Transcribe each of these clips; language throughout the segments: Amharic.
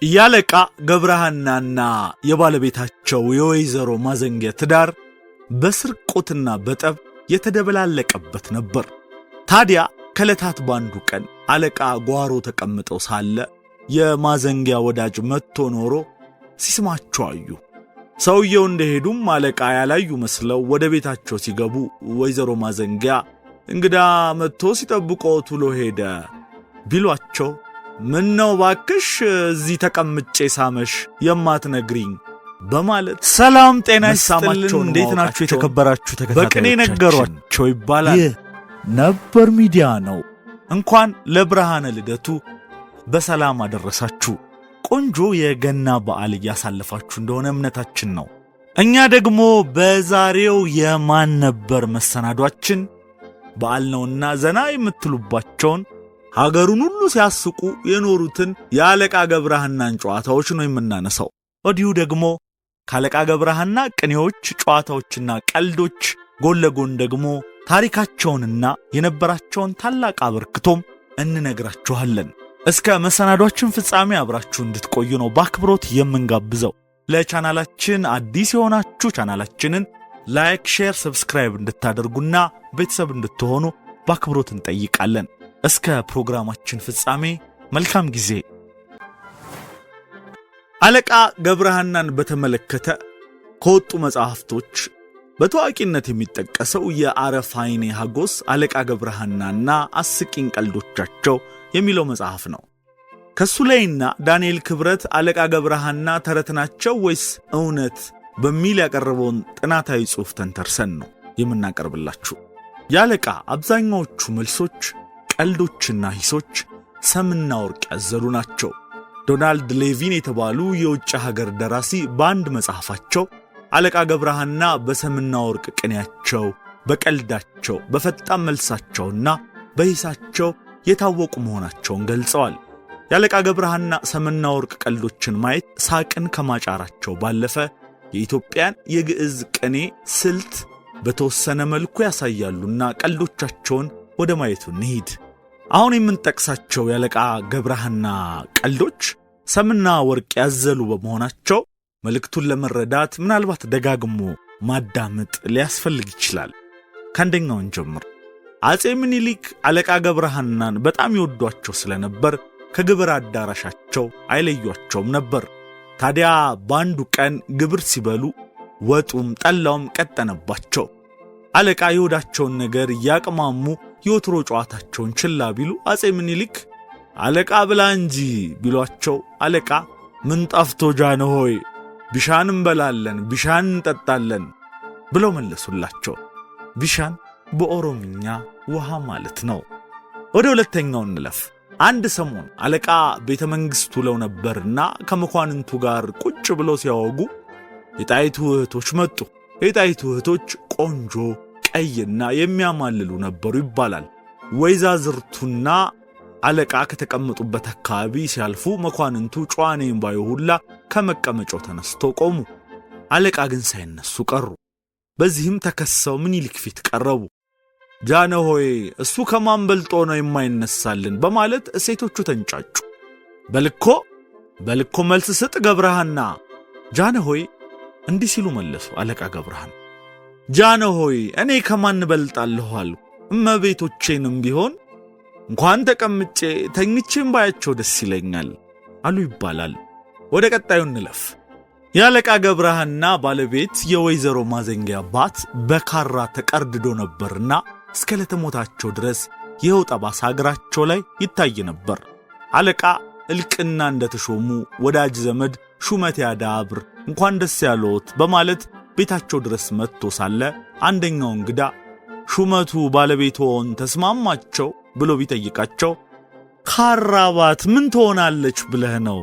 ያለቃ ገብረሃናና የባለቤታቸው የወይዘሮ ማዘንጊያ ትዳር በስርቆትና በጠብ የተደበላለቀበት ነበር። ታዲያ ከለታት ባንዱ ቀን አለቃ ጓሮ ተቀምጠው ሳለ የማዘንጊያ ወዳጅ መጥቶ ኖሮ ሲስማቸው አዩ። ሰውየው እንደሄዱም አለቃ ያላዩ መስለው ወደ ቤታቸው ሲገቡ ወይዘሮ ማዘንጊያ እንግዳ መጥቶ ሲጠብቆት ውሎ ሄደ ቢሏቸው ምን ነው ባክሽ እዚህ ተቀምጬ ሳመሽ የማትነግሪኝ በማለት ሰላም ጤና ይስጥልን። እንዴት ናችሁ የተከበራችሁ ተከታታዮች? በቅኔ ነገሯቸው ይባላል። ይህ ነበር ሚዲያ ነው። እንኳን ለብርሃነ ልደቱ በሰላም አደረሳችሁ። ቆንጆ የገና በዓል እያሳለፋችሁ እንደሆነ እምነታችን ነው። እኛ ደግሞ በዛሬው የማን ነበር መሰናዷችን በዓል ነውና ዘና የምትሉባቸውን ሀገሩን ሁሉ ሲያስቁ የኖሩትን የአለቃ ገብረሃናን ጨዋታዎች ነው የምናነሳው። ወዲሁ ደግሞ ከአለቃ ገብረሃና ቅኔዎች፣ ጨዋታዎችና ቀልዶች ጎን ለጎን ደግሞ ታሪካቸውንና የነበራቸውን ታላቅ አበርክቶም እንነግራችኋለን። እስከ መሰናዷችን ፍጻሜ አብራችሁ እንድትቆዩ ነው በአክብሮት የምንጋብዘው። ለቻናላችን አዲስ የሆናችሁ ቻናላችንን ላይክ፣ ሼር፣ ሰብስክራይብ እንድታደርጉና ቤተሰብ እንድትሆኑ በአክብሮት እንጠይቃለን። እስከ ፕሮግራማችን ፍጻሜ መልካም ጊዜ። አለቃ ገብረሃናን በተመለከተ ከወጡ መጽሐፍቶች በታዋቂነት የሚጠቀሰው የአረፋይኔ ሀጎስ አለቃ ገብረሃናና አስቂኝ ቀልዶቻቸው የሚለው መጽሐፍ ነው። ከሱ ላይና ዳንኤል ክብረት አለቃ ገብረሃና ተረት ናቸው ወይስ እውነት በሚል ያቀረበውን ጥናታዊ ጽሑፍ ተንተርሰን ነው የምናቀርብላችሁ። የአለቃ አብዛኛዎቹ መልሶች፣ ቀልዶችና ሂሶች ሰምና ወርቅ ያዘሉ ናቸው። ዶናልድ ሌቪን የተባሉ የውጭ ሀገር ደራሲ በአንድ መጽሐፋቸው አለቃ ገብረሃና በሰምና ወርቅ ቅኔያቸው፣ በቀልዳቸው፣ በፈጣን መልሳቸውና በሂሳቸው የታወቁ መሆናቸውን ገልጸዋል። የአለቃ ገብረሃና ሰምና ወርቅ ቀልዶችን ማየት ሳቅን ከማጫራቸው ባለፈ የኢትዮጵያን የግዕዝ ቅኔ ስልት በተወሰነ መልኩ ያሳያሉና ቀልዶቻቸውን ወደ ማየቱ እንሂድ። አሁን የምንጠቅሳቸው የአለቃ ገብረሃና ቀልዶች ሰምና ወርቅ ያዘሉ በመሆናቸው መልእክቱን ለመረዳት ምናልባት ደጋግሞ ማዳመጥ ሊያስፈልግ ይችላል። ከአንደኛውን ጀምር። አጼ ምኒልክ አለቃ ገብረሃናን በጣም ይወዷቸው ስለነበር ከግብር አዳራሻቸው አይለዩአቸውም ነበር። ታዲያ በአንዱ ቀን ግብር ሲበሉ ወጡም ጠላውም ቀጠነባቸው። አለቃ የሆዳቸውን ነገር እያቅማሙ የወትሮ ጨዋታቸውን ችላ ቢሉ አጼ ምኒልክ አለቃ ብላ እንጂ ቢሏቸው አለቃ ምን ጠፍቶ ጃንሆይ ቢሻን እንበላለን ቢሻን እንጠጣለን ብለው መለሱላቸው። ቢሻን በኦሮምኛ ውሃ ማለት ነው። ወደ ሁለተኛው እንለፍ። አንድ ሰሞን አለቃ ቤተ መንግሥት ውለው ነበርና ከመኳንንቱ ጋር ቁጭ ብለው ሲያወጉ የጣይቱ እህቶች መጡ። የጣይቱ እህቶች ቆንጆ ቀይና የሚያማልሉ ነበሩ ይባላል። ወይዛዝርቱና አለቃ ከተቀመጡበት አካባቢ ሲያልፉ መኳንንቱ ጨዋኔን ባዩ ሁላ ከመቀመጫው ተነስተው ቆሙ። አለቃ ግን ሳይነሱ ቀሩ። በዚህም ተከሰው ምኒልክ ፊት ቀረቡ። ጃንሆይ እሱ ከማን በልጦ ነው የማይነሳልን በማለት ሴቶቹ ተንጫጩ። በልኮ መልስ ስጥ ገብረሃና። ጃንሆይ እንዲህ ሲሉ መለሱ። አለቃ ገብረሃና ጃንሆይ እኔ ከማን በልጣለሁ አሉ። እመቤቶቼንም ቢሆን እንኳን ተቀምጬ ተኝቼም ባያቸው ደስ ይለኛል አሉ ይባላል። ወደ ቀጣዩ እንለፍ። የአለቃ ገብረሃና ባለቤት የወይዘሮ ማዘንጊያ አባት በካራ ተቀርድዶ ነበርና እስከ ለተሞታቸው ድረስ ይኸው ጠባሳ እግራቸው ላይ ይታይ ነበር። አለቃ እልቅና እንደተሾሙ ወዳጅ ዘመድ ሹመት ያዳብር እንኳን ደስ ያለዎት በማለት ቤታቸው ድረስ መጥቶ ሳለ አንደኛው እንግዳ ሹመቱ ባለቤቶን ተስማማቸው ብሎ ቢጠይቃቸው ካራባት ምን ትሆናለች ብለህ ነው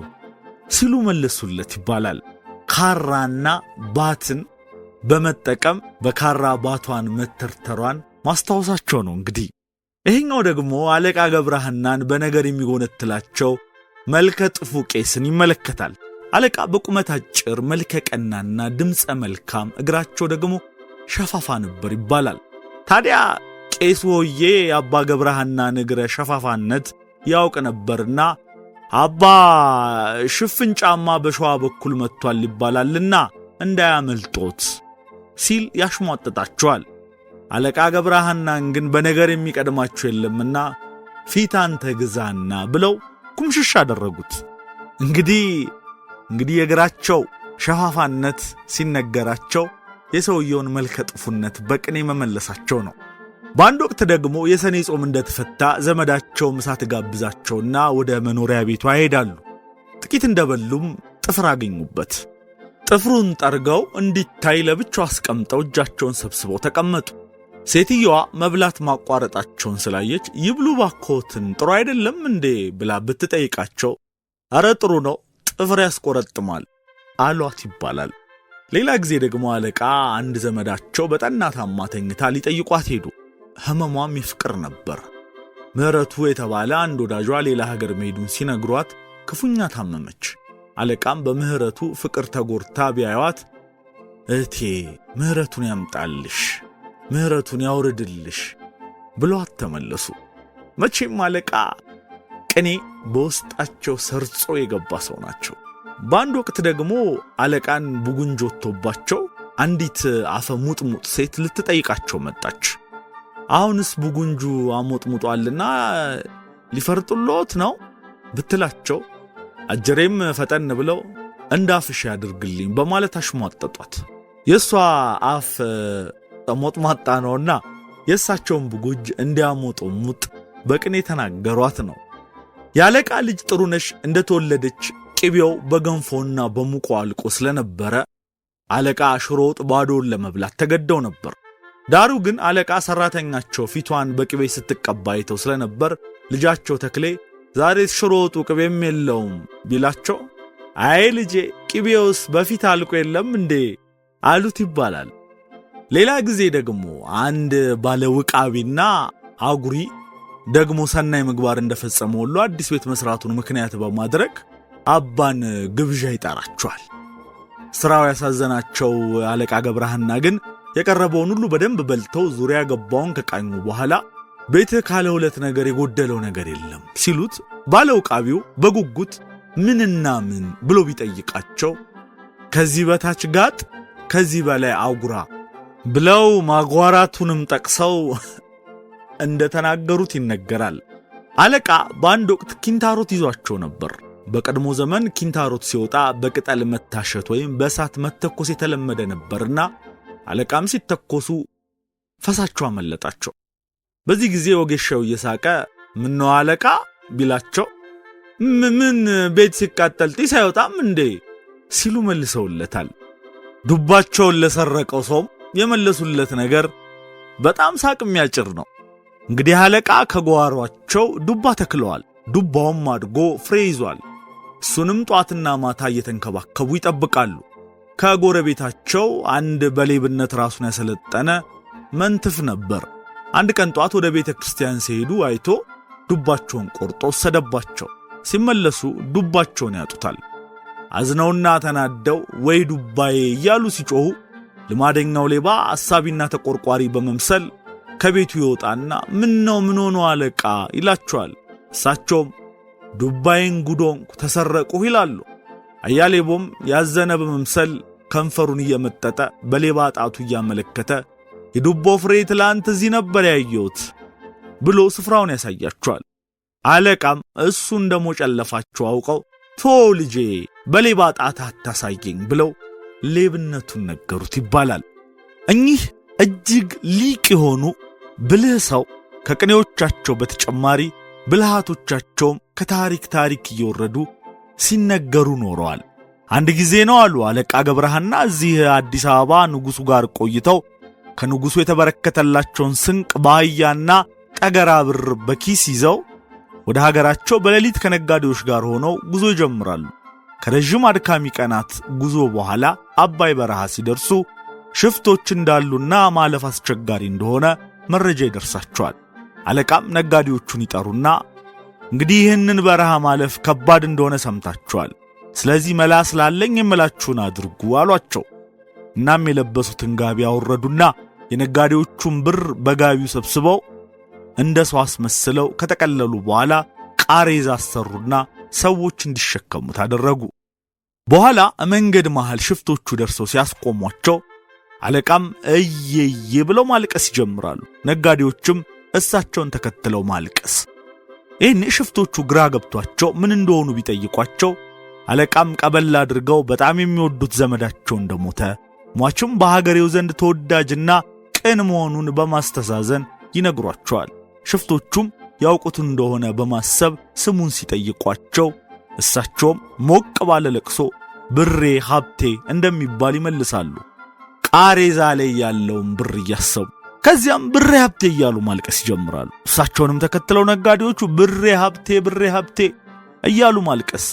ሲሉ መለሱለት ይባላል። ካራና ባትን በመጠቀም በካራ ባቷን መተርተሯን ማስታወሳቸው ነው። እንግዲህ ይሄኛው ደግሞ አለቃ ገብረሃናን በነገር የሚጎነትላቸው መልከ ጥፉ ቄስን ይመለከታል። አለቃ በቁመት አጭር፣ መልከ ቀናና ድምፀ መልካም፣ እግራቸው ደግሞ ሸፋፋ ነበር ይባላል። ታዲያ ቄስ ሆዬ የአባ ገብረሃናን እግረ ሸፋፋነት ያውቅ ነበርና አባ ሽፍን ጫማ በሸዋ በኩል መጥቷል ይባላልና እንዳያመልጦት ሲል ያሽሟጥጣቸዋል። አለቃ ገብረሐናን ግን በነገር የሚቀድማቸው የለምና ፊት አንተ ግዛና ብለው ኩምሽሽ አደረጉት። እንግዲህ የእግራቸው ሸፋፋነት ሲነገራቸው የሰውየውን መልከ ጥፉነት በቅኔ መመለሳቸው ነው። በአንድ ወቅት ደግሞ የሰኔ ጾም እንደተፈታ ዘመዳቸው ምሳ ጋብዛቸውና ወደ መኖሪያ ቤቷ ይሄዳሉ። ጥቂት እንደበሉም ጥፍር አገኙበት። ጥፍሩን ጠርገው እንዲታይ ለብቻው አስቀምጠው እጃቸውን ሰብስበው ተቀመጡ። ሴትየዋ መብላት ማቋረጣቸውን ስላየች ይብሉ ባኮትን ጥሩ አይደለም እንዴ ብላ ብትጠይቃቸው አረ ጥሩ ነው፣ ጥፍር ያስቆረጥማል አሏት ይባላል። ሌላ ጊዜ ደግሞ አለቃ አንድ ዘመዳቸው በጠና ታማ ተኝታ ሊጠይቋት ሄዱ። ህመሟም ይፍቅር ነበር። ምህረቱ የተባለ አንድ ወዳጇ ሌላ ሀገር መሄዱን ሲነግሯት ክፉኛ ታመመች። አለቃም በምህረቱ ፍቅር ተጎርታ ቢያዩት እቴ ምህረቱን ያምጣልሽ፣ ምህረቱን ያውርድልሽ ብሏት ተመለሱ። መቼም አለቃ ቅኔ በውስጣቸው ሰርጾ የገባ ሰው ናቸው። በአንድ ወቅት ደግሞ አለቃን ቡጉንጅ ወጥቶባቸው አንዲት አፈ ሙጥሙጥ ሴት ልትጠይቃቸው መጣች። አሁንስ ቡጉንጁ አሞጥሙጧልና ሊፈርጡሎት ነው ብትላቸው አጀሬም ፈጠን ብለው እንዳፍሽ ያድርግልኝ በማለት አሽሟጠጧት። የሷ አፍ ሞጥማጣ ነውና የእሳቸውን ቡጉንጅ እንዲያሞጡሙጥ በቅኔ ተናገሯት ነው። ያለቃ ልጅ ጥሩነሽ እንደተወለደች ቅቤው በገንፎና በሙቆ አልቆ ስለነበረ አለቃ ሽሮ ወጥ ባዶን ለመብላት ተገደው ነበር። ዳሩ ግን አለቃ ሰራተኛቸው ፊቷን በቅቤ ስትቀባ አይተው ስለነበር ልጃቸው ተክሌ ዛሬ ሽሮ ወጡ ቅቤም የለውም ቢላቸው አይ ልጄ ቅቤውስ በፊት አልቆ የለም እንዴ አሉት ይባላል። ሌላ ጊዜ ደግሞ አንድ ባለውቃቢና አጉሪ ደግሞ ሰናይ ምግባር እንደፈጸመ ሁሉ አዲስ ቤት መስራቱን ምክንያት በማድረግ አባን ግብዣ ይጠራቸዋል። ስራው ያሳዘናቸው አለቃ ገብረሐና ግን የቀረበውን ሁሉ በደንብ በልተው ዙሪያ ገባውን ከቃኙ በኋላ ቤት ካለ ሁለት ነገር የጎደለው ነገር የለም ሲሉት ባለውቃቢው በጉጉት ምንና ምን ብሎ ቢጠይቃቸው ከዚህ በታች ጋጥ ከዚህ በላይ አጉራ ብለው ማጓራቱንም ጠቅሰው እንደተናገሩት ይነገራል። አለቃ በአንድ ወቅት ኪንታሮት ይዟቸው ነበር። በቀድሞ ዘመን ኪንታሮት ሲወጣ በቅጠል መታሸት ወይም በእሳት መተኮስ የተለመደ ነበርና አለቃም ሲተኮሱ ፈሳቸው አመለጣቸው። በዚህ ጊዜ ወጌሻው እየሳቀ ምነው አለቃ ቢላቸው ምን ቤት ሲቃጠል ጢስ አይወጣም እንዴ ሲሉ መልሰውለታል። ዱባቸውን ለሰረቀው ሰው የመለሱለት ነገር በጣም ሳቅ የሚያጭር ነው። እንግዲህ አለቃ ከጓሯቸው ዱባ ተክለዋል። ዱባውም አድጎ ፍሬ ይዟል። እሱንም ጧትና ማታ እየተንከባከቡ ይጠብቃሉ። ከጎረቤታቸው አንድ በሌብነት ራሱን ያሰለጠነ መንትፍ ነበር። አንድ ቀን ጧት ወደ ቤተ ክርስቲያን ሲሄዱ አይቶ ዱባቸውን ቆርጦ ወሰደባቸው። ሲመለሱ ዱባቸውን ያጡታል። አዝነውና ተናደው ወይ ዱባዬ እያሉ ሲጮሁ ልማደኛው ሌባ አሳቢና ተቆርቋሪ በመምሰል ከቤቱ ይወጣና ምን ሆኖ አለቃ ይላቸዋል። እሳቸውም ዱባዬን ጉዶንኩ ተሰረቁ ይላሉ። አያሌቦም ያዘነ በመምሰል ከንፈሩን እየመጠጠ በሌባ ጣቱ እያመለከተ የዱባው ፍሬ ትላንት እዚህ ነበር ያየሁት ብሎ ስፍራውን ያሳያቸዋል። አለቃም እሱ እንደሞጨለፋቸው አውቀው ቶ ልጄ በሌባ ጣት አታሳየኝ ብለው ሌብነቱን ነገሩት ይባላል። እኚህ እጅግ ሊቅ የሆኑ ብልህ ሰው ከቅኔዎቻቸው በተጨማሪ ብልሃቶቻቸውም ከታሪክ እየወረዱ ሲነገሩ ኖረዋል። አንድ ጊዜ ነው አሉ አለቃ ገብረሐና እዚህ አዲስ አበባ ንጉሱ ጋር ቆይተው ከንጉሱ የተበረከተላቸውን ስንቅ በአህያና ጠገራ ብር በኪስ ይዘው ወደ ሀገራቸው በሌሊት ከነጋዴዎች ጋር ሆነው ጉዞ ይጀምራሉ። ከረጅም አድካሚ ቀናት ጉዞ በኋላ አባይ በረሃ ሲደርሱ ሽፍቶች እንዳሉና ማለፍ አስቸጋሪ እንደሆነ መረጃ ይደርሳቸዋል። አለቃም ነጋዴዎቹን ይጠሩና እንግዲህ ይህንን በረሃ ማለፍ ከባድ እንደሆነ ሰምታችኋል፣ ስለዚህ መላ ስላለኝ የምላችሁን አድርጉ አሏቸው። እናም የለበሱትን ጋቢ አወረዱና የነጋዴዎቹን ብር በጋቢው ሰብስበው እንደ ሰው አስመስለው ከተቀለሉ በኋላ ቃሬዛ አሰሩና ሰዎች እንዲሸከሙት አደረጉ። በኋላ መንገድ መሃል ሽፍቶቹ ደርሰው ሲያስቆሟቸው አለቃም እየየ ብለው ማልቀስ ይጀምራሉ። ነጋዴዎችም እሳቸውን ተከትለው ማልቀስ። ይህን ሽፍቶቹ ግራ ገብቷቸው ምን እንደሆኑ ቢጠይቋቸው አለቃም ቀበል አድርገው በጣም የሚወዱት ዘመዳቸው እንደሞተ ሟቹም በሀገሬው ዘንድ ተወዳጅና ቅን መሆኑን በማስተዛዘን ይነግሯቸዋል። ሽፍቶቹም ያውቁት እንደሆነ በማሰብ ስሙን ሲጠይቋቸው እሳቸውም ሞቅ ባለ ለቅሶ ብሬ ሀብቴ እንደሚባል ይመልሳሉ። ቃሬዛ ላይ ያለውን ብር እያሰቡ ከዚያም ብሬ ሀብቴ እያሉ ማልቀስ ይጀምራሉ። እሳቸውንም ተከትለው ነጋዴዎቹ ብሬ ሀብቴ እያሉ ማልቀስ።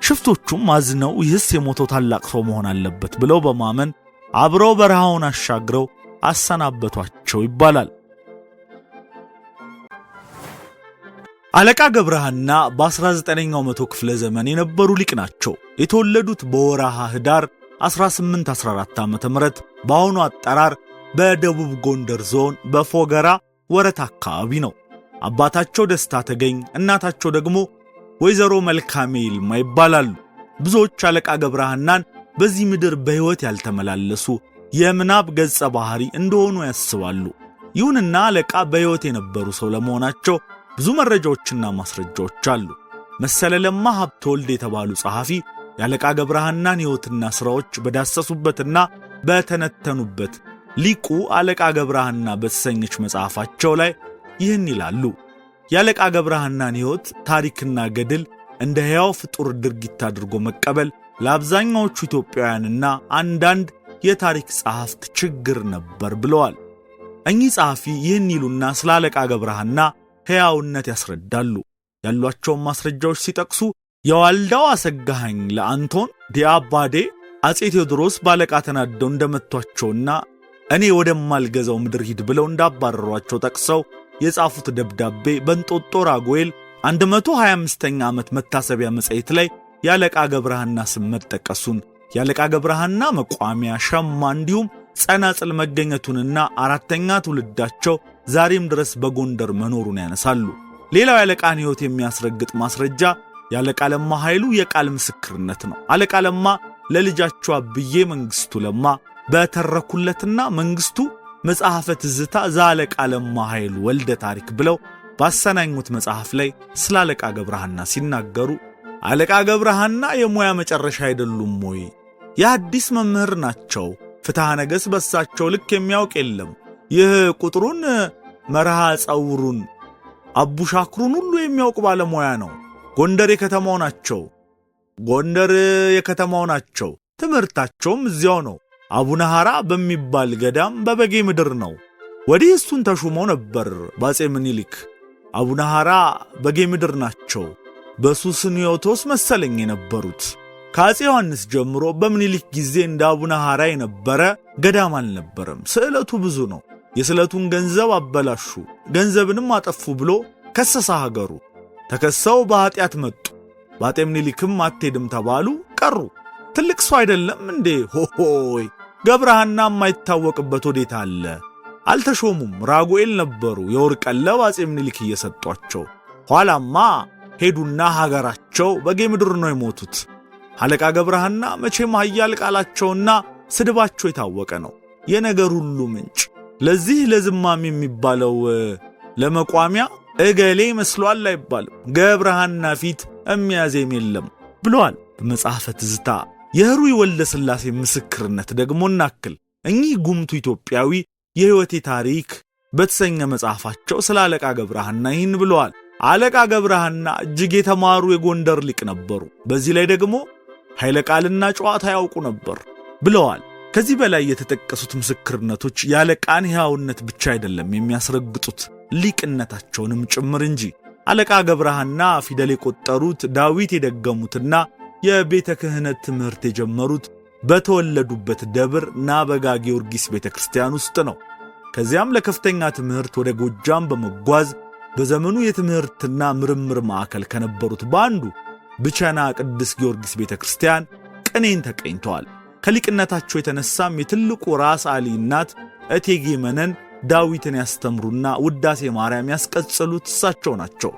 ሽፍቶቹም አዝነው ይህስ የሞተው ታላቅ ሰው መሆን አለበት ብለው በማመን አብረው በረሃውን አሻግረው አሰናበቷቸው ይባላል። አለቃ ገብረሃና በ19ኛው መቶ ክፍለ ዘመን የነበሩ ሊቅ ናቸው። የተወለዱት በወርሃ ህዳር 1814 ዓ.ም በአሁኑ አጠራር በደቡብ ጎንደር ዞን በፎገራ ወረት አካባቢ ነው። አባታቸው ደስታ ተገኝ፣ እናታቸው ደግሞ ወይዘሮ መልካሜ ይልማ ይባላሉ። ብዙዎች አለቃ ገብረሃናን በዚህ ምድር በሕይወት ያልተመላለሱ የምናብ ገጸ ባህሪ እንደሆኑ ያስባሉ። ይሁንና አለቃ በሕይወት የነበሩ ሰው ለመሆናቸው ብዙ መረጃዎችና ማስረጃዎች አሉ። መሰለ ለማ ሀብተወልድ የተባሉ ጸሐፊ የአለቃ ገብረሃናን ሕይወትና ሥራዎች በዳሰሱበትና በተነተኑበት ሊቁ አለቃ ገብረሃና በተሰኘች መጽሐፋቸው ላይ ይህን ይላሉ። የአለቃ ገብረሃናን ሕይወት ታሪክና ገድል እንደ ሕያው ፍጡር ድርጊት አድርጎ መቀበል ለአብዛኛዎቹ ኢትዮጵያውያንና አንዳንድ የታሪክ ጸሐፍት ችግር ነበር ብለዋል። እኚህ ጸሐፊ ይህን ይሉና ስለ አለቃ ገብረሃና ሕያውነት ያስረዳሉ። ያሏቸውን ማስረጃዎች ሲጠቅሱ የዋልዳው አሰጋኸኝ ለአንቶን ዲአባዴ አጼ ቴዎድሮስ ባለቃ ተናደው እንደመቷቸውና እኔ ወደማልገዛው ምድር ሂድ ብለው እንዳባረሯቸው ጠቅሰው የጻፉት ደብዳቤ በእንጦጦ ራጉኤል 125ኛ ዓመት መታሰቢያ መጽሔት ላይ የአለቃ ገብረሃና ስም መጠቀሱን፣ የአለቃ ገብረሃና መቋሚያ ሸማ እንዲሁም ጸናጽል መገኘቱንና አራተኛ ትውልዳቸው ዛሬም ድረስ በጎንደር መኖሩን ያነሳሉ። ሌላው የአለቃን ሕይወት የሚያስረግጥ ማስረጃ የአለቃ ለማ ኃይሉ የቃል ምስክርነት ነው። አለቃ ለማ ለልጃቸው አብዬ መንግስቱ ለማ በተረኩለትና መንግስቱ መጽሐፈ ትዝታ ዘአለቃ ለማ ኃይሉ ወልደ ታሪክ ብለው ባሰናኙት መጽሐፍ ላይ ስለ አለቃ ገብረሃና ሲናገሩ አለቃ ገብረሃና የሙያ መጨረሻ አይደሉም ወይ? የአዲስ መምህር ናቸው። ፍትሐ ነገሥት በሳቸው ልክ የሚያውቅ የለም። ይህ ቁጥሩን መርሃ ጸውሩን አቡሻክሩን ሁሉ የሚያውቅ ባለሙያ ነው። ጎንደር የከተማው ናቸው። ትምህርታቸውም እዚያው ነው። አቡነ ሐራ በሚባል ገዳም በበጌ ምድር ነው። ወዲህ እሱን ተሹመው ነበር በአጼ ምኒልክ። አቡነ ሐራ በጌ ምድር ናቸው። በሱስንዮቶስ መሰለኝ የነበሩት። ከአጼ ዮሐንስ ጀምሮ በምኒልክ ጊዜ እንደ አቡነ ሐራ የነበረ ገዳም አልነበረም። ስዕለቱ ብዙ ነው። የስዕለቱን ገንዘብ አበላሹ፣ ገንዘብንም አጠፉ ብሎ ከሰሳ ሀገሩ። ተከሰው በኃጢአት መጡ። በአጤ ምኒልክም አትሄድም ተባሉ፣ ቀሩ። ትልቅ ሰው አይደለም እንዴ? ሆሆይ ገብረሃና የማይታወቅበት ወዴት አለ? አልተሾሙም። ራጉኤል ነበሩ የወርቅ ቀለብ አጼ ምኒልክ እየሰጧቸው። ኋላማ ሄዱና ሀገራቸው በጌ ምድር ነው የሞቱት። አለቃ ገብረሃና መቼም ኃያል ቃላቸውና ስድባቸው የታወቀ ነው፣ የነገር ሁሉ ምንጭ። ለዚህ ለዝማም የሚባለው ለመቋሚያ እገሌ መስሏል አይባልም፣ ገብረሃና ፊት የሚያዜም የለም ብለዋል በመጽሐፈ ትዝታ። የህሩይ ወልደ ሥላሴ ምስክርነት ደግሞ እናክል። እኚህ ጉምቱ ኢትዮጵያዊ የሕይወቴ ታሪክ በተሰኘ መጽሐፋቸው ስለ አለቃ ገብረሃና ይህን ብለዋል። አለቃ ገብረሃና እጅግ የተማሩ የጎንደር ሊቅ ነበሩ። በዚህ ላይ ደግሞ ኃይለ ቃልና ጨዋታ ያውቁ ነበር ብለዋል። ከዚህ በላይ የተጠቀሱት ምስክርነቶች የአለቃን ሕያውነት ብቻ አይደለም የሚያስረግጡት ሊቅነታቸውንም ጭምር እንጂ። አለቃ ገብረሃና ፊደል የቆጠሩት ዳዊት የደገሙትና የቤተ ክህነት ትምህርት የጀመሩት በተወለዱበት ደብር ናበጋ ጊዮርጊስ ቤተ ክርስቲያን ውስጥ ነው። ከዚያም ለከፍተኛ ትምህርት ወደ ጎጃም በመጓዝ በዘመኑ የትምህርትና ምርምር ማዕከል ከነበሩት በአንዱ ብቸና ቅዱስ ጊዮርጊስ ቤተ ክርስቲያን ቅኔን ተቀኝተዋል። ከሊቅነታቸው የተነሳም የትልቁ ራስ አሊ እናት እቴጌ መነን ዳዊትን ያስተምሩና ውዳሴ ማርያም ያስቀጽሉት እሳቸው ናቸው።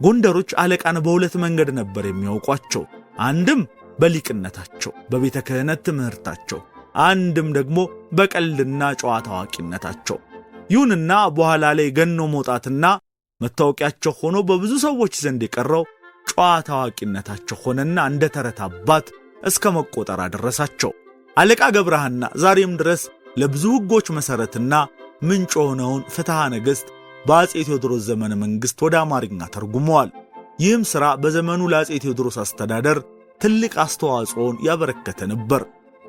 ጎንደሮች አለቃን በሁለት መንገድ ነበር የሚያውቋቸው። አንድም በሊቅነታቸው በቤተ ክህነት ትምህርታቸው፣ አንድም ደግሞ በቀልድና ጨዋታ አዋቂነታቸው። ይሁንና በኋላ ላይ ገኖ መውጣትና መታወቂያቸው ሆኖ በብዙ ሰዎች ዘንድ የቀረው ጨዋታ አዋቂነታቸው ሆነና እንደ ተረት አባት እስከ መቆጠር አደረሳቸው። አለቃ ገብረሐና ዛሬም ድረስ ለብዙ ሕጎች መሠረትና ምንጭ የሆነውን ፍትሐ ነገሥት በአፄ ቴዎድሮስ ዘመነ መንግሥት ወደ አማርኛ ተርጉመዋል። ይህም ሥራ በዘመኑ ለአፄ ቴዎድሮስ አስተዳደር ትልቅ አስተዋጽኦን ያበረከተ ነበር።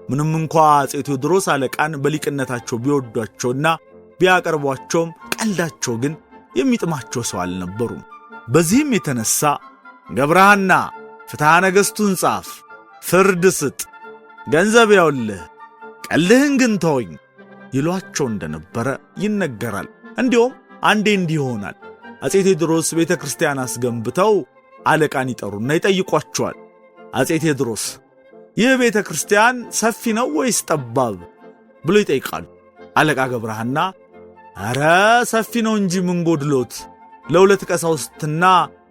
ምንም እንኳ አፄ ቴዎድሮስ አለቃን በሊቅነታቸው ቢወዷቸውና ቢያቀርቧቸውም ቀልዳቸው ግን የሚጥማቸው ሰው አልነበሩም። በዚህም የተነሳ ገብረሐና ፍትሐ ነገሥቱን ጻፍ፣ ፍርድ ስጥ፣ ገንዘብ ያውልህ፣ ቀልድህን ግን ተወኝ ይሏቸው እንደነበረ ይነገራል። እንዲሁም አንዴ እንዲህ ይሆናል። አፄ ቴዎድሮስ ቤተ ክርስቲያን አስገንብተው አለቃን ይጠሩና ይጠይቋቸዋል። አፄ ቴዎድሮስ ይህ ቤተ ክርስቲያን ሰፊ ነው ወይስ ጠባብ ብሎ ይጠይቃሉ። አለቃ ገብረሐና ኧረ ሰፊ ነው እንጂ ምን ጎድሎት፣ ለ2 ቀሳውስትና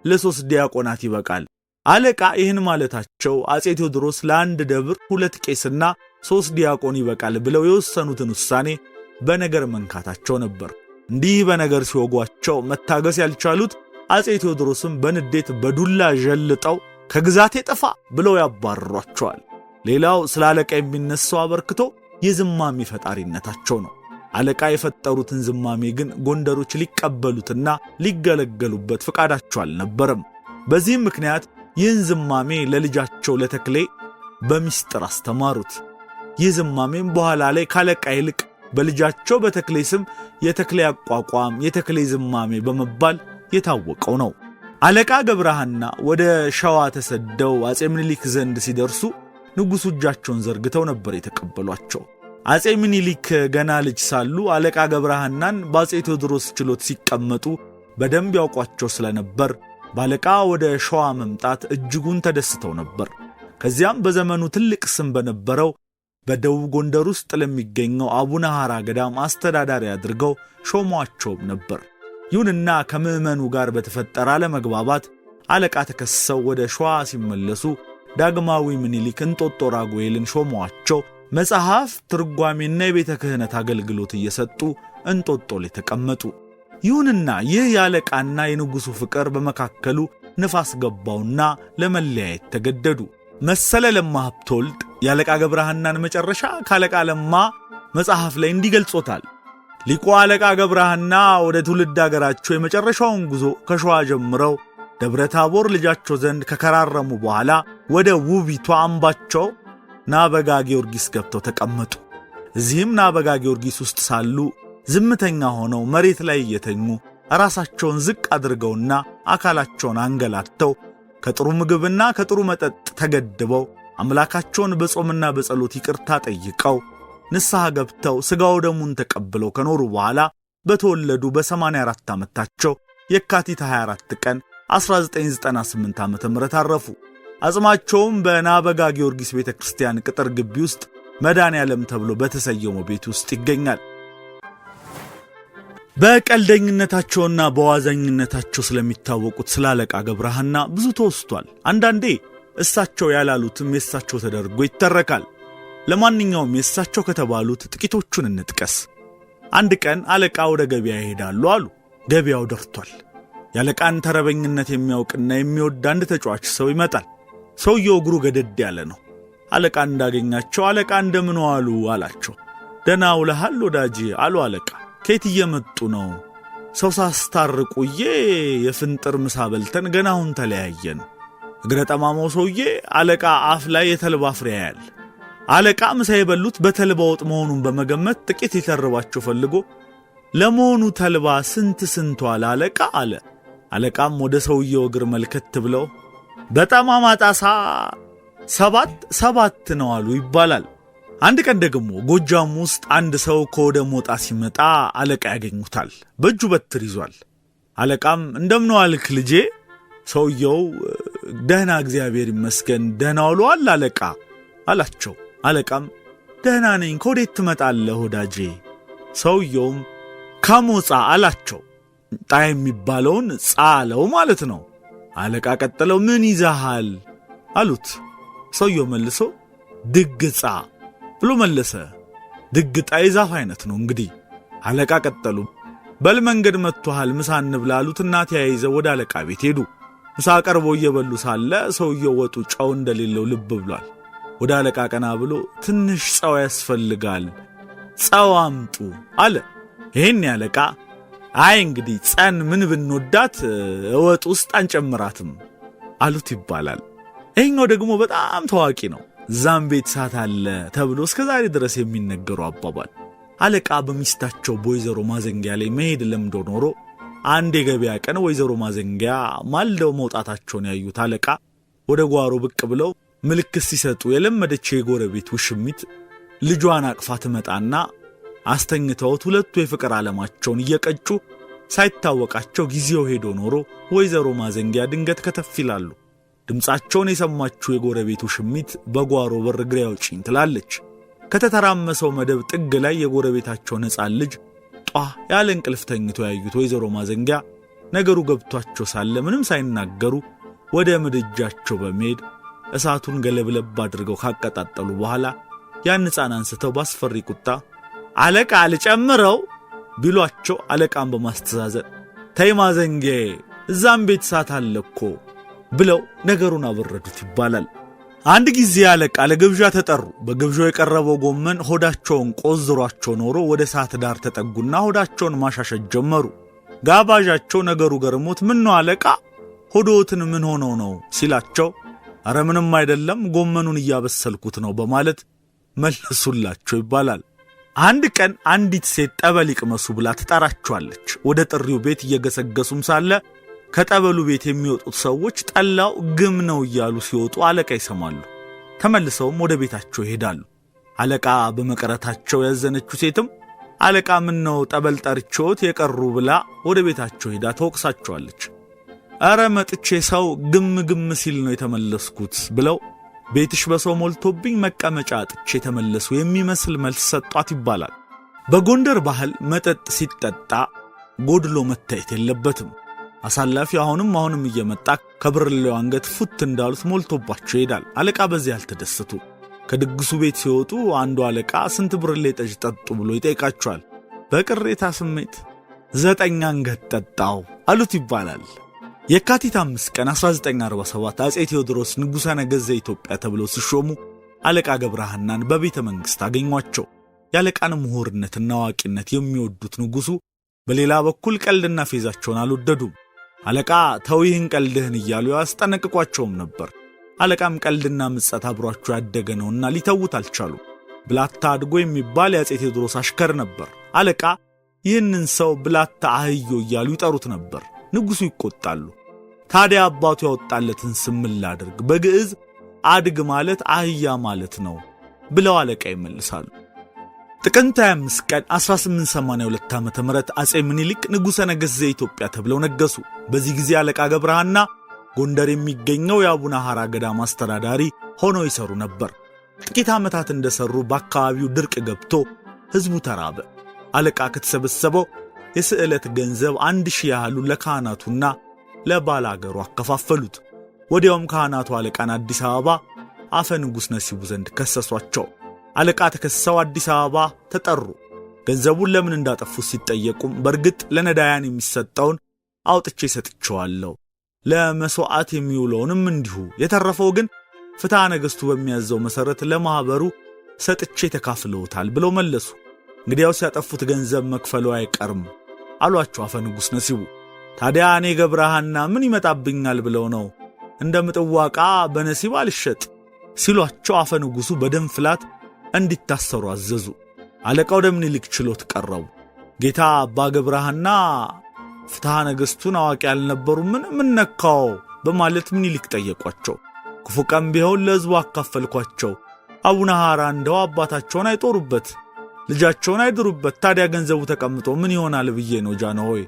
ለ3 ዲያቆናት ይበቃል። አለቃ ይህን ማለታቸው አፄ ቴዎድሮስ ለአንድ ደብር 2 ቄስና 3 ዲያቆን ይበቃል ብለው የወሰኑትን ውሳኔ በነገር መንካታቸው ነበር። እንዲህ በነገር ሲወጓቸው መታገስ ያልቻሉት አፄ ቴዎድሮስም በንዴት በዱላ ዠልጠው ከግዛቴ ጥፋ ብለው ያባርሯቸዋል። ሌላው ስለ አለቃ የሚነሳው አበርክቶ የዝማሜ ፈጣሪነታቸው ነው። አለቃ የፈጠሩትን ዝማሜ ግን ጎንደሮች ሊቀበሉትና ሊገለገሉበት ፈቃዳቸው አልነበረም። በዚህም ምክንያት ይህን ዝማሜ ለልጃቸው ለተክሌ በሚስጥር አስተማሩት። ይህ ዝማሜም በኋላ ላይ ካለቃ ይልቅ በልጃቸው በተክሌ ስም የተክሌ አቋቋም፣ የተክሌ ዝማሜ በመባል የታወቀው ነው። አለቃ ገብረሐና ወደ ሸዋ ተሰደው አፄ ምኒልክ ዘንድ ሲደርሱ ንጉሡ እጃቸውን ዘርግተው ነበር የተቀበሏቸው። አፄ ምኒልክ ገና ልጅ ሳሉ አለቃ ገብረሐናን በአፄ ቴዎድሮስ ችሎት ሲቀመጡ በደንብ ያውቋቸው ስለነበር ባለቃ ወደ ሸዋ መምጣት እጅጉን ተደስተው ነበር። ከዚያም በዘመኑ ትልቅ ስም በነበረው በደቡብ ጎንደር ውስጥ ለሚገኘው አቡነ ሐራ ገዳም አስተዳዳሪ አድርገው ሾሟቸውም ነበር። ይሁንና ከምዕመኑ ጋር በተፈጠረ አለመግባባት አለቃ ተከሰው ወደ ሸዋ ሲመለሱ ዳግማዊ ምኒልክ እንጦጦ ራጉኤልን ሾሟቸው መጽሐፍ ትርጓሜና የቤተ ክህነት አገልግሎት እየሰጡ እንጦጦ ላይ ተቀመጡ። ይሁንና ይህ የአለቃና የንጉሡ ፍቅር በመካከሉ ንፋስ ገባውና ለመለያየት ተገደዱ። መሰለ ለማ ሀብተወልድ የአለቃ ገብረሐናን መጨረሻ ከአለቃ ለማ መጽሐፍ ላይ እንዲገልጾታል። ሊቁ አለቃ ገብረሐና ወደ ትውልድ አገራቸው የመጨረሻውን ጉዞ ከሸዋ ጀምረው ደብረ ታቦር ልጃቸው ዘንድ ከከራረሙ በኋላ ወደ ውቢቷ አምባቸው ናበጋ ጊዮርጊስ ገብተው ተቀመጡ። እዚህም ናበጋ ጊዮርጊስ ውስጥ ሳሉ ዝምተኛ ሆነው መሬት ላይ እየተኙ ራሳቸውን ዝቅ አድርገውና አካላቸውን አንገላተው ከጥሩ ምግብና ከጥሩ መጠጥ ተገድበው አምላካቸውን በጾምና በጸሎት ይቅርታ ጠይቀው ንስሐ ገብተው ሥጋው ደሙን ተቀብለው ከኖሩ በኋላ በተወለዱ በ84 ዓመታቸው የካቲት 24 ቀን 1998 ዓ.ም አረፉ። አጽማቸውም በናበጋ ጊዮርጊስ ቤተ ክርስቲያን ቅጥር ግቢ ውስጥ መድኃኔዓለም ተብሎ በተሰየመው ቤት ውስጥ ይገኛል። በቀልደኝነታቸውና በዋዘኝነታቸው ስለሚታወቁት ስለ አለቃ ገብረሐና ብዙ ተወስቷል። አንዳንዴ እሳቸው ያላሉትም የእሳቸው ተደርጎ ይተረካል። ለማንኛውም የእሳቸው ከተባሉት ጥቂቶቹን እንጥቀስ። አንድ ቀን አለቃ ወደ ገበያ ይሄዳሉ አሉ። ገበያው ደርቷል። የአለቃን ተረበኝነት የሚያውቅና የሚወድ አንድ ተጫዋች ሰው ይመጣል። ሰውየው እግሩ ገደድ ያለ ነው። አለቃ እንዳገኛቸው አለቃ እንደምን ዋሉ አላቸው። ደህና ውለሃል ወዳጄ አሉ አለቃ። ከየት እየመጡ ነው? ሰው ሳስታርቁዬ የፍንጥር ምሳ በልተን ገና አሁን ተለያየን። እግረ ጠማማው ሰውዬ አለቃ አፍ ላይ የተልባ ፍሬ ያያል። አለቃ ምሳ የበሉት በተልባ ወጥ መሆኑን በመገመት ጥቂት ሊተርባቸው ፈልጎ ለመሆኑ ተልባ ስንት ዋለ አለቃ አለ። አለቃም ወደ ሰውየው እግር መልከት ብለው በጠማማ ጣሳ 7 ነው አሉ ይባላል። አንድ ቀን ደግሞ ጎጃም ውስጥ አንድ ሰው ከወደ ሞጣ ሲመጣ አለቃ ያገኙታል። በእጁ በትር ይዟል። አለቃም እንደምን ዋልክ ልጄ? ሰውየው ደህና እግዚአብሔር ይመስገን ደህና ውለዋል አለቃ አላቸው። አለቃም ደህና ነኝ፣ ከወዴት ትመጣለህ ወዳጄ? ሰውየውም ከሞጻ አላቸው። ጣ የሚባለውን ጻለው ማለት ነው። አለቃ ቀጠለው ምን ይዛሃል አሉት። ሰውየው መልሶ ድግጻ ብሎ መለሰ። ድግጣ የዛፍ አይነት ነው እንግዲህ። አለቃ ቀጠሉ በል መንገድ መጥቷል ምሳ እንብላ አሉትና ተያይዘው ወደ አለቃ ቤት ሄዱ። ምሳ ቀርቦ እየበሉ ሳለ ሰውየው ወጡ ጨው እንደሌለው ልብ ብሏል። ወደ አለቃ ቀና ብሎ ትንሽ ጨው ያስፈልጋል ጨው አምጡ አለ። ይሄን አለቃ አይ እንግዲህ ጸን ምን ብንወዳት ወጥ ውስጥ አንጨምራትም አሉት ይባላል። ይሄኛው ደግሞ በጣም ታዋቂ ነው። ዛም ቤት ሳት አለ ተብሎ እስከ ዛሬ ድረስ የሚነገሩ አባባል። አለቃ በሚስታቸው በወይዘሮ ማዘንጊያ ላይ መሄድ ለምዶ ኖሮ አንድ የገበያ ቀን ወይዘሮ ማዘንጊያ ማልደው መውጣታቸውን ያዩት አለቃ ወደ ጓሮ ብቅ ብለው ምልክት ሲሰጡ የለመደች የጎረቤት ውሽሚት ልጇን አቅፋ ትመጣና አስተኝተውት ሁለቱ የፍቅር ዓለማቸውን እየቀጩ ሳይታወቃቸው ጊዜው ሄዶ ኖሮ ወይዘሮ ማዘንጊያ ድንገት ከተፍ ይላሉ። ድምጻቸውን የሰማችው የጎረቤት ውሽሚት በጓሮ በር ግራ ያውጪኝ ትላለች። ከተተራመሰው መደብ ጥግ ላይ የጎረቤታቸው ሕፃን ልጅ ጧ ያለ እንቅልፍ ተኝቶ ያዩት ወይዘሮ ማዘንጊያ ነገሩ ገብቷቸው ሳለ ምንም ሳይናገሩ ወደ ምድጃቸው በመሄድ እሳቱን ገለብለብ አድርገው ካቀጣጠሉ በኋላ ያን ሕፃን አንስተው ባስፈሪ ቁጣ አለቃ ልጨምረው ቢሏቸው አለቃን በማስተዛዘን ተይ ማዘንጊያ እዛም ቤት እሳት አለ እኮ ብለው ነገሩን አበረዱት ይባላል። አንድ ጊዜ አለቃ ለግብዣ ተጠሩ። በግብዣው የቀረበው ጎመን ሆዳቸውን ቆዝሯቸው ኖሮ ወደ እሳት ዳር ተጠጉና ሆዳቸውን ማሻሸት ጀመሩ። ጋባዣቸው ነገሩ ገርሞት ምን ነው አለቃ ሆዶትን ምን ሆነው ነው ሲላቸው አረ ምንም አይደለም ጎመኑን እያበሰልኩት ነው በማለት መለሱላቸው ይባላል። አንድ ቀን አንዲት ሴት ጠበል ይቅመሱ ብላ ትጠራቸዋለች። ወደ ጥሪው ቤት እየገሰገሱም ሳለ ከጠበሉ ቤት የሚወጡት ሰዎች ጠላው ግም ነው እያሉ ሲወጡ አለቃ ይሰማሉ። ተመልሰውም ወደ ቤታቸው ይሄዳሉ። አለቃ በመቅረታቸው ያዘነችው ሴትም አለቃ ምን ነው ጠበል ጠርቾት የቀሩ ብላ ወደ ቤታቸው ሄዳ ተወቅሳቸዋለች። አረ መጥቼ ሰው ግም ሲል ነው የተመለስኩት ብለው ቤትሽ በሰው ሞልቶብኝ መቀመጫ አጥቼ ተመለሱ የሚመስል መልስ ሰጧት ይባላል። በጎንደር ባህል መጠጥ ሲጠጣ ጎድሎ መታየት የለበትም። አሳላፊ አሁንም እየመጣ ከብርሌው አንገት ፉት እንዳሉት ሞልቶባቸው ይሄዳል። አለቃ በዚህ ያልተደሰቱ ከድግሱ ቤት ሲወጡ አንዱ አለቃ ስንት ብርሌ ጠጅ ጠጡ ብሎ ይጠይቃቸዋል። በቅሬታ ስሜት 9 አንገት ጠጣው አሉት ይባላል። የካቲት 5 ቀን 1947 አጼ ቴዎድሮስ ንጉሠ ነገሥት ዘኢትዮጵያ ተብለው ሲሾሙ አለቃ ገብረሐናን በቤተ መንግሥት አገኟቸው። ያለቃን ምሁርነትና አዋቂነት የሚወዱት ንጉሡ በሌላ በኩል ቀልድና ፌዛቸውን አልወደዱም። አለቃ ተው ይህን ቀልድህን እያሉ ያስጠነቅቋቸውም ነበር። አለቃም ቀልድና ምጸት አብሯቸው ያደገ ነውና ሊተውት አልቻሉም። ብላታ አድጎ የሚባል የአጼ ቴዎድሮስ አሽከር ነበር። አለቃ ይህንን ሰው ብላታ አህዮ እያሉ ይጠሩት ነበር። ንጉሡ ይቆጣሉ። ታዲያ አባቱ ያወጣለትን ስም ምን ላድርግ? በግዕዝ አድግ ማለት አህያ ማለት ነው ብለው አለቃ ይመልሳሉ። ጥቅምት 25 ቀን 1882 ዓ.ም አጼ ምኒልክ ንጉሠ ነገሥት ዘኢትዮጵያ ተብለው ነገሱ። በዚህ ጊዜ አለቃ ገብረሐና ጎንደር የሚገኘው የአቡነ ሐራ ገዳም አስተዳዳሪ ሆነው ይሰሩ ነበር። ጥቂት ዓመታት እንደሰሩ በአካባቢው ድርቅ ገብቶ ሕዝቡ ተራበ። አለቃ ከተሰበሰበው የስዕለት ገንዘብ 1000 ያህሉ ለካህናቱና ለባላገሩ አከፋፈሉት። ወዲያውም ካህናቱ አለቃን አዲስ አበባ አፈ ንጉሥ ነሲቡ ዘንድ ከሰሷቸው። አለቃ ተከሰው አዲስ አበባ ተጠሩ። ገንዘቡን ለምን እንዳጠፉት ሲጠየቁም በርግጥ ለነዳያን የሚሰጠውን አውጥቼ ሰጥቼዋለሁ፣ ለመስዋዕት የሚውለውንም እንዲሁ፣ የተረፈው ግን ፍትሐ ነገሥቱ በሚያዘው መሠረት ለማኅበሩ ሰጥቼ ተካፍለውታል ብለው መለሱ። እንግዲያውስ ያጠፉት ገንዘብ መክፈሉ አይቀርም አሏቸው አፈ ንጉሥ ነሲቡ። ታዲያ እኔ ገብረሐና ምን ይመጣብኛል ብለው ነው እንደ ምጥዋቃ በነሲብ አልሸጥ ሲሏቸው አፈ ንጉሡ በደም ፍላት እንዲታሰሩ አዘዙ። አለቃው ወደ ምኒልክ ችሎት ቀረቡ። ጌታ አባ ገብረሐና ፍትሐ ነገሥቱን አዋቂ ያልነበሩ ምን ነካው በማለት ምኒልክ ጠየቋቸው። ክፉ ቀን ቢሆን ለሕዝቡ አካፈልኳቸው። አቡነ ሐራ እንደው አባታቸውን አይጦሩበት ልጃቸውን አይድሩበት፣ ታዲያ ገንዘቡ ተቀምጦ ምን ይሆናል ብዬ ነው ጃንሆይ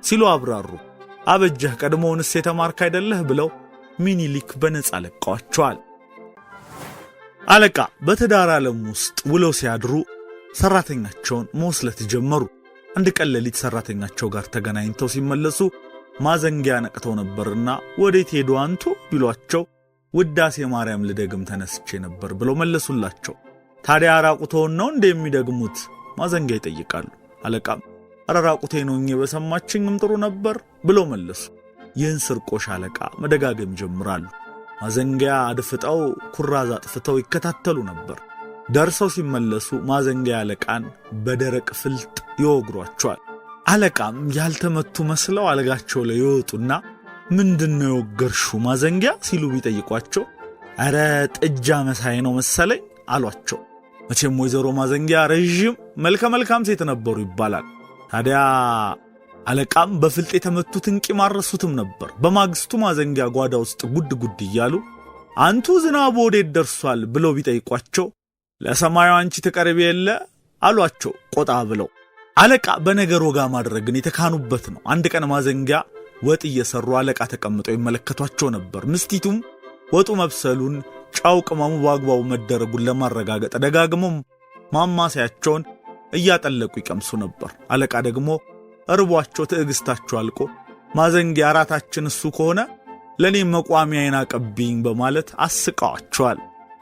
ሲሉ አብራሩ። አበጀህ ቀድሞውንስ የተማርክ አይደለህ ብለው ምኒልክ በነጻ ለቀዋቸዋል። አለቃ በትዳር ዓለም ውስጥ ውለው ሲያድሩ ሰራተኛቸውን መወስለት ጀመሩ። አንድ ቀን ሌሊት ሰራተኛቸው ጋር ተገናኝተው ሲመለሱ ማዘንጊያ ነቅተው ነበርና ወዴት ሄዱ አንቱ ቢሏቸው ውዳሴ ማርያም ልደግም ተነስቼ ነበር ብለው መለሱላቸው። ታዲያ ራቁቶን ነው እንደሚደግሙት ማዘንጊያ ይጠይቃሉ። አለቃም ራቁቴን ሆኜ በሰማችኝም ጥሩ ነበር ብለው መለሱ። ይህን ስርቆሽ አለቃ መደጋገም ጀምራሉ። ማዘንጊያ አድፍጠው ኩራዝ አጥፍተው ይከታተሉ ነበር። ደርሰው ሲመለሱ ማዘንጊያ አለቃን በደረቅ ፍልጥ ይወግሯቸዋል። አለቃም ያልተመቱ መስለው አልጋቸው ላይ ይወጡና ምንድነው የወገርሹ ማዘንጊያ ሲሉ ቢጠይቋቸው አረ ጥጃ መሳይ ነው መሰለኝ አሏቸው። መቼም ወይዘሮ ማዘንጊያ ረጅም መልከ መልካም ሴት ነበሩ ይባላል። ታዲያ አለቃም በፍልጥ የተመቱትን ቂም አረሱትም ነበር። በማግስቱ ማዘንጊያ ጓዳ ውስጥ ጉድ ጉድ እያሉ አንቱ ዝናቡ ወዴት ደርሷል ብለው ቢጠይቋቸው ለሰማዩ አንቺ ተቀርቢ የለ አሏቸው ቆጣ ብለው። አለቃ በነገር ወጋ ማድረግን የተካኑበት ነው። አንድ ቀን ማዘንጊያ ወጥ እየሰሩ አለቃ ተቀምጠው ይመለከቷቸው ነበር። ምስቲቱም ወጡ መብሰሉን ጫው ቅመሙ በአግባቡ መደረጉን ለማረጋገጥ ደጋግመው ማማሰያቸውን እያጠለቁ ይቀምሱ ነበር። አለቃ ደግሞ እርቧቸው ትዕግስታቸው አልቆ ማዘንጊያ አራታችን እሱ ከሆነ ለኔ መቋሚያዬን አቀብኝ በማለት አስቀዋቸዋል።